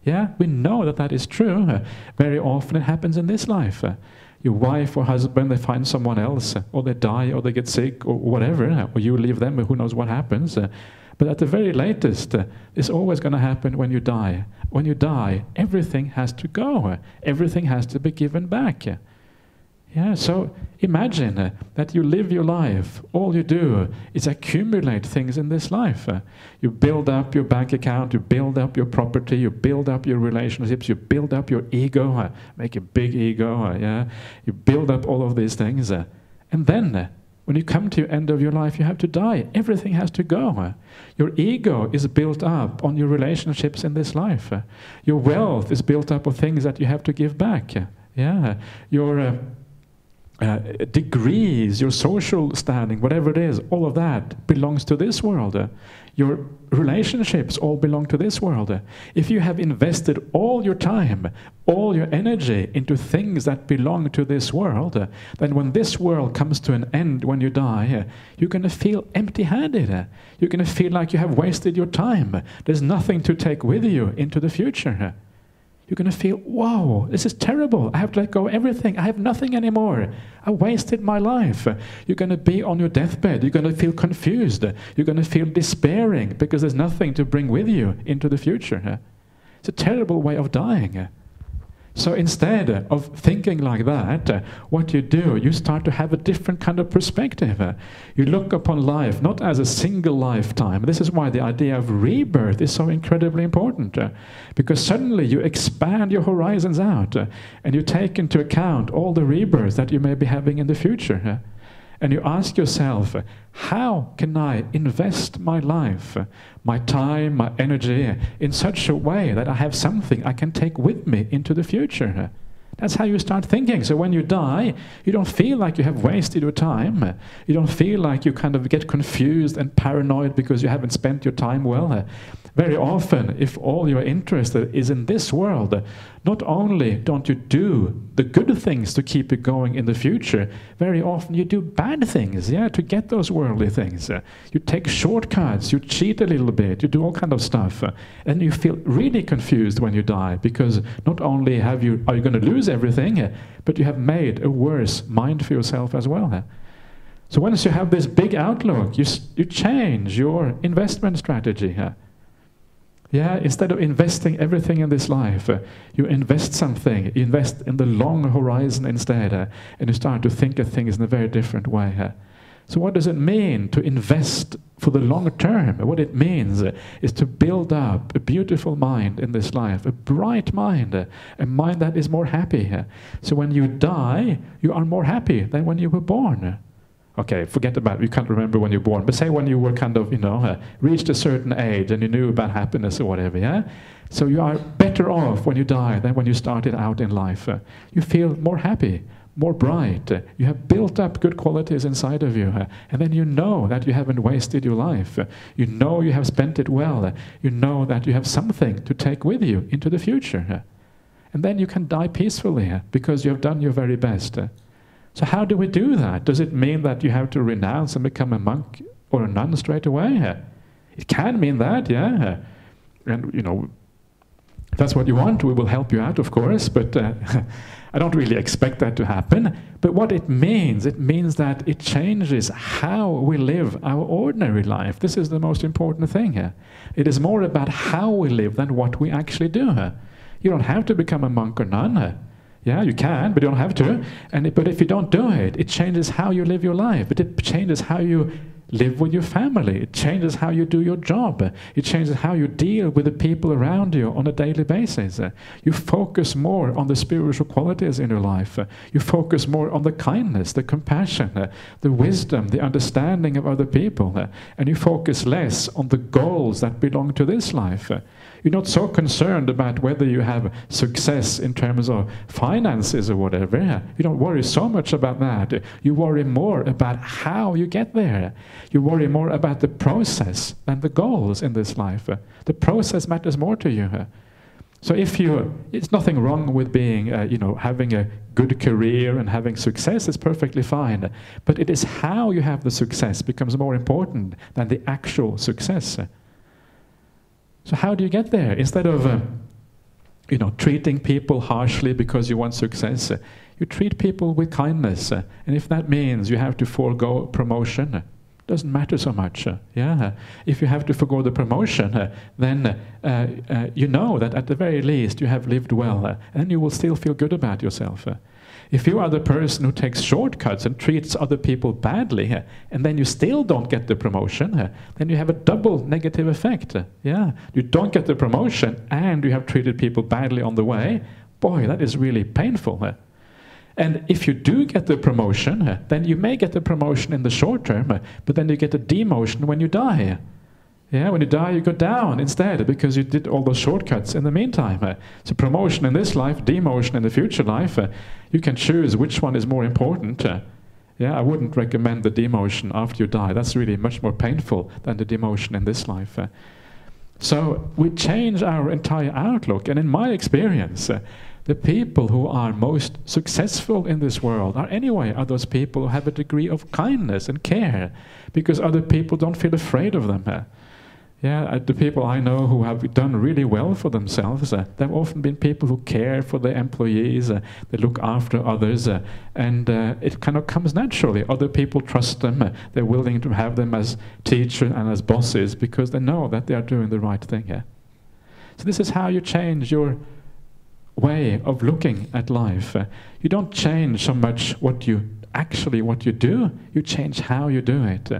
[SPEAKER 1] Yeah, we know that that is true. Very often it happens in this life. Your wife or husband, they find someone else, or they die, or they get sick, or whatever, or you leave them, or who knows what happens. But at the very latest, it's always going to happen when you die. When you die, everything has to go. Everything has to be given back. Yeah, so imagine that you live your life. All you do is accumulate things in this life. You build up your bank account, you build up your property, you build up your relationships, you build up your ego, make a big ego, yeah. You build up all of these things. And then, when you come to the end of your life, you have to die. Everything has to go. Your ego is built up on your relationships in this life. Your wealth is built up of things that you have to give back. Yeah, your degrees, your social standing, whatever it is, all of that belongs to this world. Your relationships all belong to this world. If you have invested all your time, all your energy into things that belong to this world, then when this world comes to an end, when you die, you're going to feel empty-handed. You're going to feel like you have wasted your time. There's nothing to take with you into the future. You're going to feel, whoa, this is terrible. I have to let go of everything. I have nothing anymore. I wasted my life. You're going to be on your deathbed. You're going to feel confused. You're going to feel despairing because there's nothing to bring with you into the future. It's a terrible way of dying. So instead of thinking like that, what you do, you start to have a different kind of perspective. You look upon life not as a single lifetime. This is why the idea of rebirth is so incredibly important. Because suddenly you expand your horizons out and you take into account all the rebirths that you may be having in the future. And you ask yourself, how can I invest my life, my time, my energy in such a way that I have something I can take with me into the future? That's how you start thinking. So when you die, you don't feel like you have wasted your time. You don't feel like you kind of get confused and paranoid because you haven't spent your time well. Very often, if all you're interested is in this world, not only don't you do the good things to keep it going in the future, very often you do bad things, to get those worldly things. You take shortcuts, you cheat a little bit, you do all kind of stuff, and you feel really confused when you die, because not only are you going to lose everything, but you have made a worse mind for yourself as well. So once you have this big outlook, you change your investment strategy. Instead of investing everything in this life, you invest something, you invest in the long horizon instead, and you start to think of things in a very different way. So what does it mean to invest for the long term? What it means is to build up a beautiful mind in this life, a bright mind, a mind that is more happy. So when you die, you are more happy than when you were born. Okay, forget about it. You can't remember when you were born. But say when you were kind of, reached a certain age and you knew about happiness or whatever, So you are better off when you die than when you started out in life. You feel more happy, more bright. You have built up good qualities inside of you. And then you know that you haven't wasted your life. You know you have spent it well. You know that you have something to take with you into the future. And then you can die peacefully because you have done your very best. So how do we do that? Does it mean that you have to renounce and become a monk or a nun straight away? It can mean that, And, if that's what you want, we will help you out, of course, but I don't really expect that to happen. But what it means that it changes how we live our ordinary life. This is the most important thing. It is more about how we live than what we actually do. You don't have to become a monk or nun. You can, but you don't have to. But if you don't do it, it changes how you live your life. It changes how you live with your family. It changes how you do your job. It changes how you deal with the people around you on a daily basis. You focus more on the spiritual qualities in your life. You focus more on the kindness, the compassion, the wisdom, the understanding of other people. And you focus less on the goals that belong to this life. You're not so concerned about whether you have success in terms of finances or whatever. You don't worry so much about that. You worry more about how you get there. You worry more about the process than the goals in this life. The process matters more to you. So it's nothing wrong with being, having a good career and having success. It's perfectly fine. But it is how you have the success becomes more important than the actual success. So how do you get there? Instead of, treating people harshly because you want success, you treat people with kindness. And if that means you have to forego promotion, it doesn't matter so much. If you have to forego the promotion, then you know that at the very least you have lived well, and you will still feel good about yourself. If you are the person who takes shortcuts and treats other people badly, and then you still don't get the promotion, then you have a double negative effect. You don't get the promotion, and you have treated people badly on the way. Boy, that is really painful. And if you do get the promotion, then you may get the promotion in the short term, but then you get a demotion when you die. When you die, you go down instead because you did all those shortcuts in the meantime. So promotion in this life, demotion in the future life, you can choose which one is more important. I wouldn't recommend the demotion after you die. That's really much more painful than the demotion in this life. So we change our entire outlook. And in my experience, the people who are most successful in this world are those people who have a degree of kindness and care, because other people don't feel afraid of them. The people I know who have done really well for themselves, they've often been people who care for their employees, they look after others, and it kind of comes naturally. Other people trust them, they're willing to have them as teachers and as bosses because they know that they are doing the right thing. So this is how you change your way of looking at life. You don't change so much what you do, you change how you do it.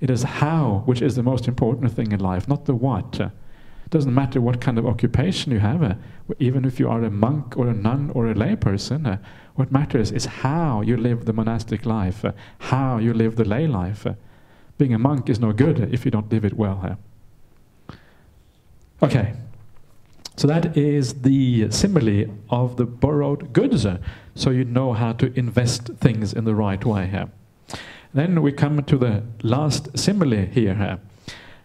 [SPEAKER 1] It is how which is the most important thing in life, not the what. It doesn't matter what kind of occupation you have, even if you are a monk or a nun or a lay person. What matters is how you live the monastic life, how you live the lay life. Being a monk is no good if you don't live it well. Okay, So that is the simile of the borrowed goods. So you know how to invest things in the right way. Then we come to the last simile here.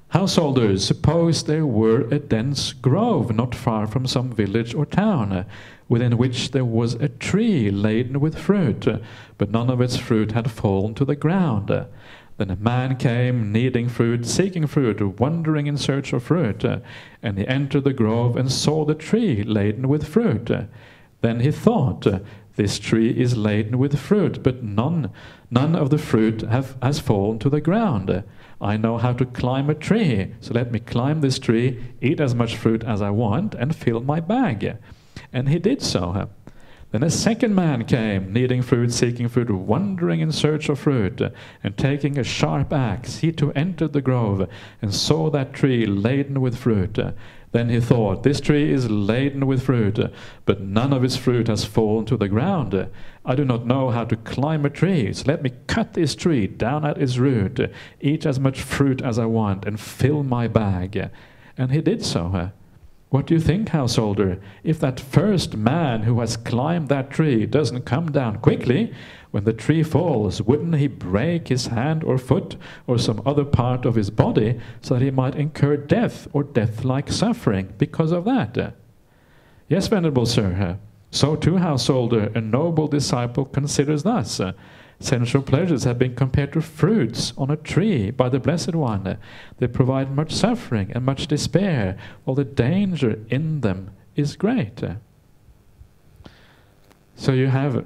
[SPEAKER 1] Householders, suppose there were a dense grove not far from some village or town, within which there was a tree laden with fruit, but none of its fruit had fallen to the ground. Then a man came, needing fruit, seeking fruit, wandering in search of fruit, and he entered the grove and saw the tree laden with fruit. Then he thought, this tree is laden with fruit, but none of the fruit has fallen to the ground. I know how to climb a tree, so let me climb this tree, eat as much fruit as I want, and fill my bag. And he did so. Then a second man came, needing fruit, seeking fruit, wandering in search of fruit, and taking a sharp axe, he too entered the grove, and saw that tree laden with fruit. Then he thought, this tree is laden with fruit, but none of its fruit has fallen to the ground. I do not know how to climb a tree, so let me cut this tree down at its root, eat as much fruit as I want, and fill my bag. And he did so. What do you think, householder? If that first man who has climbed that tree doesn't come down quickly, when the tree falls, wouldn't he break his hand or foot or some other part of his body so that he might incur death or death-like suffering because of that? Yes, Venerable Sir. So too, householder, a noble disciple considers thus. Sensual pleasures have been compared to fruits on a tree by the Blessed One. They provide much suffering and much despair, while the danger in them is great. So you have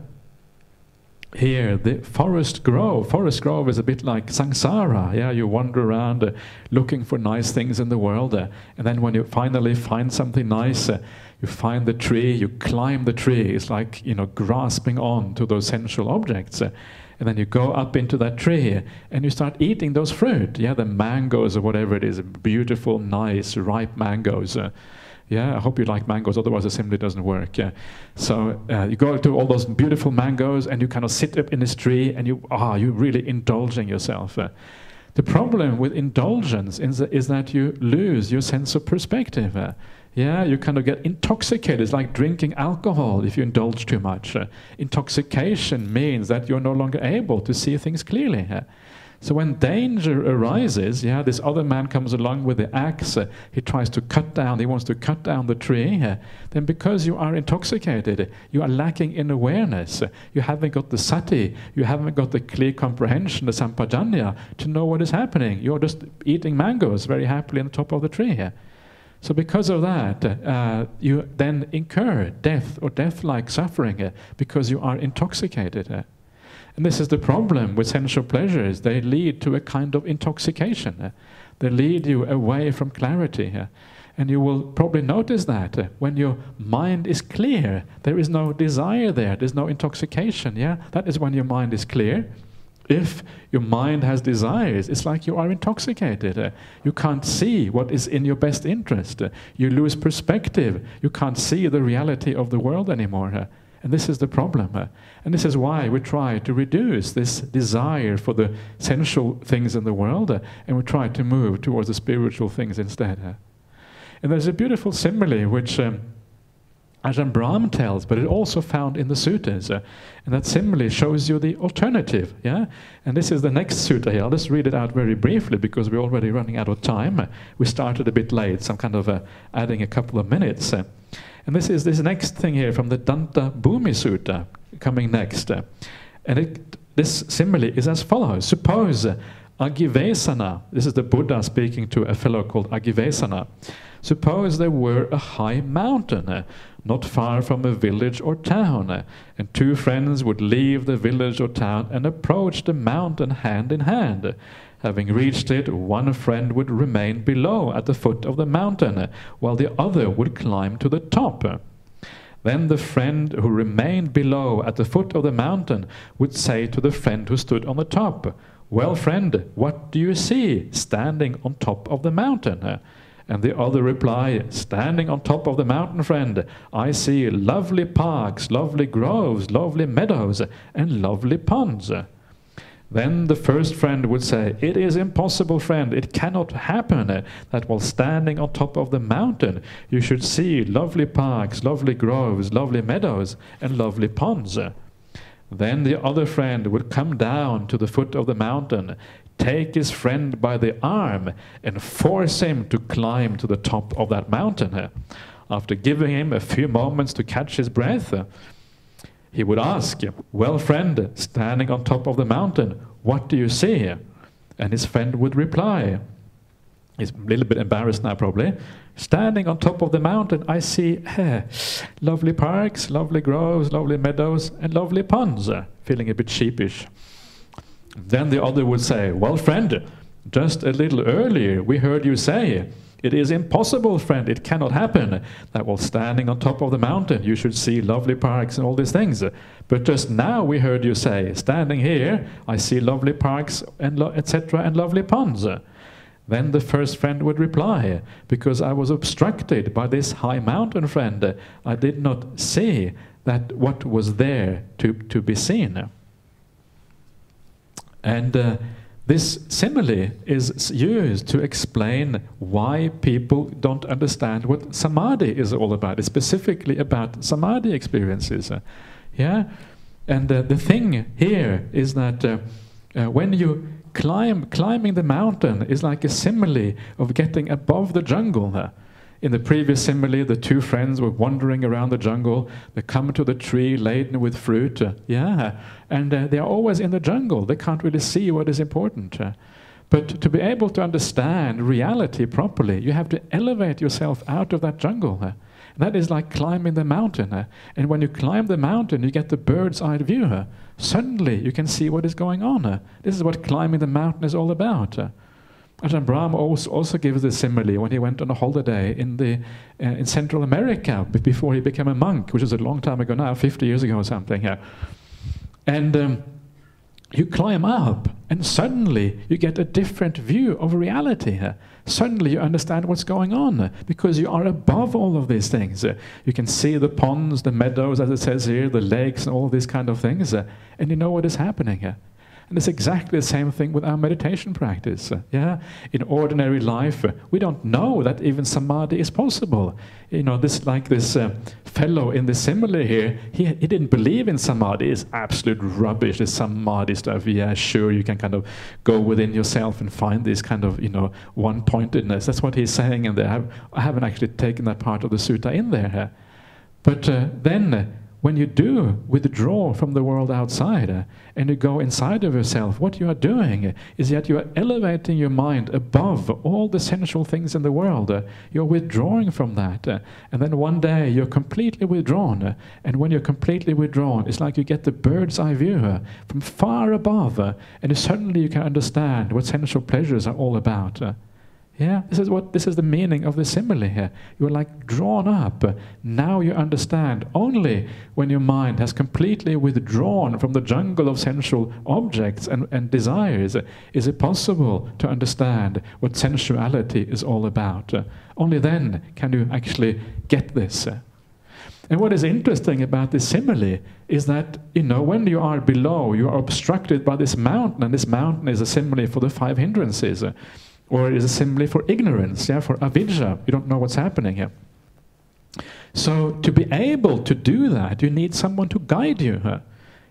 [SPEAKER 1] here the forest grove. Forest grove is a bit like samsara. Yeah, you wander around looking for nice things in the world, and then when you finally find something nice, you find the tree, you climb the tree. It's like, grasping on to those sensual objects. And then you go up into that tree and you start eating those fruit. Yeah, the mangoes or whatever it is, beautiful, nice, ripe mangoes. Yeah, I hope you like mangoes, otherwise the simile doesn't work. Yeah. So you go to all those beautiful mangoes and you kind of sit up in this tree and you're really indulging yourself. The problem with indulgence is that you lose your sense of perspective. Yeah, you kind of get intoxicated. It's like drinking alcohol if you indulge too much. Intoxication means that you're no longer able to see things clearly. So when danger arises, this other man comes along with the axe, he tries to he wants to cut down the tree, then because you are intoxicated, you are lacking in awareness. You haven't got the sati, you haven't got the clear comprehension, the sampajanya, to know what is happening. You're just eating mangoes very happily on the top of the tree. So because of that, you then incur death or death-like suffering because you are intoxicated. And this is the problem with sensual pleasures. They lead to a kind of intoxication. They lead you away from clarity. And you will probably notice that when your mind is clear, there is no desire there, there's no intoxication. That is when your mind is clear. If your mind has desires, it's like you are intoxicated. You can't see what is in your best interest. You lose perspective. You can't see the reality of the world anymore. And this is the problem. And this is why we try to reduce this desire for the sensual things in the world, and we try to move towards the spiritual things instead. And there's a beautiful simile which Ajahn Brahm tells, but it also found in the suttas. And that simile shows you the alternative. And this is the next sutta here. I'll just read it out very briefly because we're already running out of time. We started a bit late, so I'm kind of adding a couple of minutes. And this is this next thing here from the Danta Bhumi Sutta, coming next. And this simile is as follows. Suppose Agivesana, this is the Buddha speaking to a fellow called Agivesana. Suppose there were a high mountain, not far from a village or town, and two friends would leave the village or town and approach the mountain hand in hand. Having reached it, one friend would remain below at the foot of the mountain, while the other would climb to the top. Then the friend who remained below at the foot of the mountain would say to the friend who stood on the top, "Well, friend, what do you see standing on top of the mountain?" And the other reply, "Standing on top of the mountain, friend, I see lovely parks, lovely groves, lovely meadows, and lovely ponds." Then the first friend would say, "It is impossible, friend, it cannot happen that while standing on top of the mountain you should see lovely parks, lovely groves, lovely meadows, and lovely ponds." Then the other friend would come down to the foot of the mountain, take his friend by the arm, and force him to climb to the top of that mountain. After giving him a few moments to catch his breath, he would ask, "Well, friend, standing on top of the mountain, what do you see?" And his friend would reply, he's a little bit embarrassed now probably, "Standing on top of the mountain, I see lovely parks, lovely groves, lovely meadows, and lovely ponds," feeling a bit sheepish. Then the other would say, "Well, friend, just a little earlier we heard you say, 'It is impossible, friend, it cannot happen, that while standing on top of the mountain you should see lovely parks and all these things. But just now we heard you say, standing here, I see lovely parks and etc. and lovely ponds.'" Then the first friend would reply, "Because I was obstructed by this high mountain, friend, I did not see that what was there to be seen." And this simile is used to explain why people don't understand what Samadhi is all about. It's specifically about Samadhi experiences. Yeah? And the thing here is that when you climbing the mountain is like a simile of getting above the jungle. In the previous simile, the two friends were wandering around the jungle. They come to the tree laden with fruit. And they are always in the jungle. They can't really see what is important. But to be able to understand reality properly, you have to elevate yourself out of that jungle. That is like climbing the mountain. And when you climb the mountain, you get the bird's eye view. Suddenly, you can see what is going on. This is what climbing the mountain is all about. Ajahn Brahm also gives the simile when he went on a holiday in Central America before he became a monk, which is a long time ago now, 50 years ago or something. And you climb up, and suddenly you get a different view of reality. Suddenly you understand what's going on, because you are above all of these things. You can see the ponds, the meadows, as it says here, the lakes, and all these kind of things, and you know what is happening. And it's exactly the same thing with our meditation practice. In ordinary life, we don't know that even Samadhi is possible. You know, this fellow in the simile here, he didn't believe in Samadhi. It's absolute rubbish, this Samadhi stuff. Yeah, sure, you can kind of go within yourself and find this kind of, one-pointedness. That's what he's saying in there. I haven't actually taken that part of the sutta in there. But then, when you do withdraw from the world outside and you go inside of yourself, what you are doing is that you are elevating your mind above all the sensual things in the world. You're withdrawing from that. And then one day you're completely withdrawn. And when you're completely withdrawn, it's like you get the bird's eye view from far above. And suddenly you can understand what sensual pleasures are all about. This is the meaning of the simile here. You're like drawn up. Now you understand. Only when your mind has completely withdrawn from the jungle of sensual objects and desires is it possible to understand what sensuality is all about. Only then can you actually get this. And what is interesting about this simile is that, when you are below, you are obstructed by this mountain, and this mountain is a simile for the 5 hindrances. Or it is a simile for ignorance, for avidya. You don't know what's happening here. So to be able to do that, you need someone to guide you.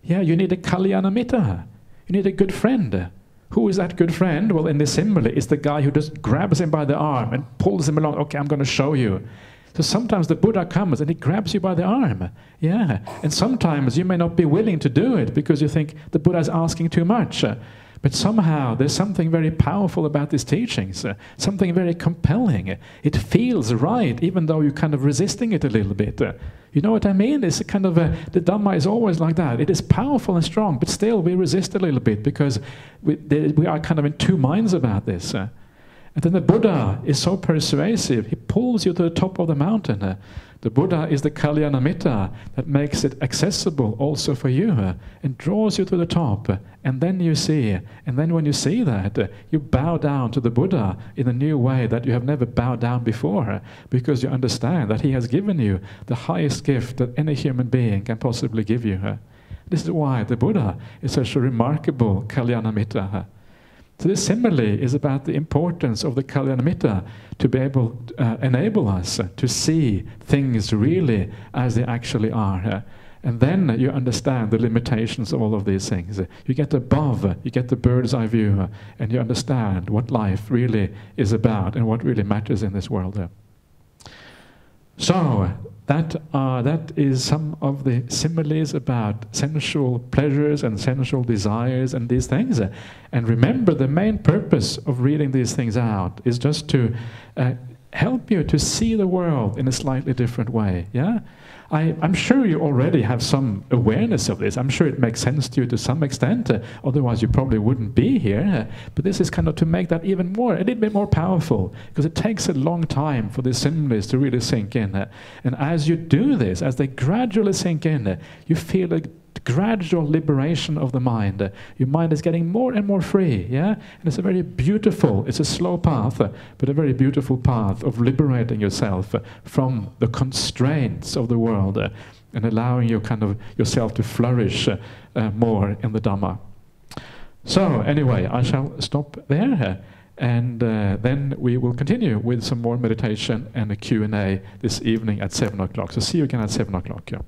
[SPEAKER 1] You need a kalyana mitta. You need a good friend. Who is that good friend? Well, in the simile, it's the guy who just grabs him by the arm and pulls him along. Okay, I'm going to show you. So sometimes the Buddha comes and he grabs you by the arm. And sometimes you may not be willing to do it because you think the Buddha is asking too much. But somehow there's something very powerful about these teachings, something very compelling. It feels right, even though you're kind of resisting it a little bit. You know what I mean? It's a kind of the Dhamma is always like that. It is powerful and strong, but still we resist a little bit because we are kind of in two minds about this. And then the Buddha is so persuasive, he pulls you to the top of the mountain. The Buddha is the kalyana mitta that makes it accessible also for you and draws you to the top. And then you see, and then when you see that, you bow down to the Buddha in a new way that you have never bowed down before, because you understand that he has given you the highest gift that any human being can possibly give you. This is why the Buddha is such a remarkable Kalyanamitta. So this simile is about the importance of the Kalyanamitta to be able to enable us to see things really as they actually are. And then you understand the limitations of all of these things. You get above, you get the bird's eye view, and you understand what life really is about and what really matters in this world. So, that is some of the similes about sensual pleasures and sensual desires and these things. And remember, the main purpose of reading these things out is just to help you to see the world in a slightly different way. Yeah, I'm sure you already have some awareness of this. I'm sure it makes sense to you to some extent. Otherwise, you probably wouldn't be here. But this is kind of to make that even more, a little bit more powerful, because it takes a long time for these similes to really sink in. And as you do this, as they gradually sink in, you feel a gradual liberation of the mind. Your mind is getting more and more free, yeah? And it's a very beautiful, it's a slow path, but a very beautiful path of liberating yourself from the constraints of the world and allowing you kind of yourself to flourish more in the Dhamma. So anyway, I shall stop there, and then we will continue with some more meditation and a Q&A this evening at 7 o'clock. So see you again at 7 o'clock. Yeah.